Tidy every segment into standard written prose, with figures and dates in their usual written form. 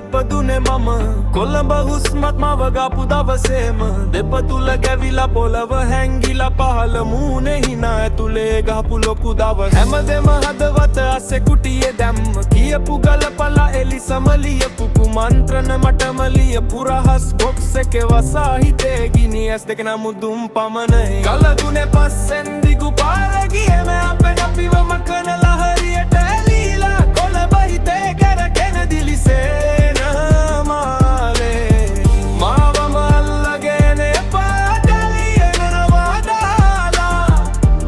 ඉපදුනේ මම කොළඹ හුස්මත් මව ගාපු දවසේම දෙපතුල ගැවිලා පොළව හැංගිලා පහළ මූනේ hina ඇතුලේ ගහපු ලොකු දවස් හැමදෙම හදවත අස්සේ කුටියේ දැම්ම කියපු ගලපලා එලිසම ලියපු කුමන්ත්‍රණ මටම ලියපු රහස් බොක්ස් එකේ වසා හිතේ ගිනි ඇස් දෙක නමුදුම් පමණයි කලදුනේ පස්සෙන් දිගු පාර ගියේ මම අපෙන් අපිවම කනලා හරියට ඇලීලා කොළඹ හිතේ කරගෙන දිලිසෙන මාලේ මාවම අල්ලගෙන පාඩලියන නවදාලා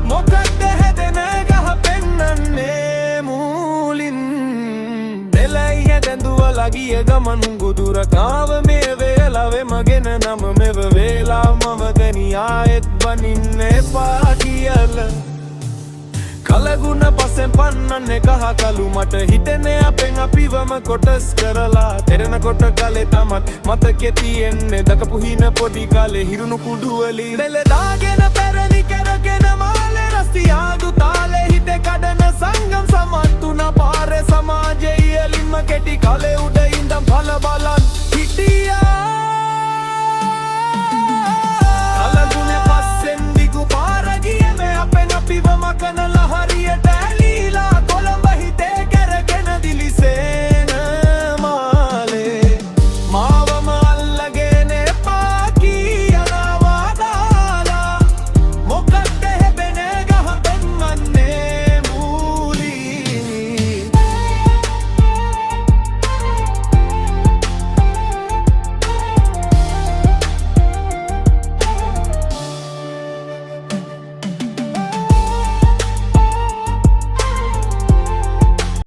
මොකක්ද හැදෙන ගහ පෙන්නන්නේ මූලින් දෙලයි හැදඳුවලා ගිය ගමන් ගුදුර කාව මේ වේලාවේ මගෙන නම මෙව වේලා මම දැනි ආයෙත් බනින්න එපා කියලා කලගුණ පසෙන් පන්නන්නේ කහ කළු මට හිතෙන්නේ අපෙන් අපිවම කොටස් කරලා තෙරෙනකොට කලේ තමත් මතකෙ තියෙන්නේ දකපු හින පොඩි කාලේ හිරුණු කුඩු වලින් දෙල දාගෙන පැරණි කරගෙන මාලේ රස්තියාදු තාලේ හිතේ කඩන සංගම් සමත්තුන පාරේ සමාජයේ එලින්ම කෙටි කාලේ උඩ ඉඳන් බල බල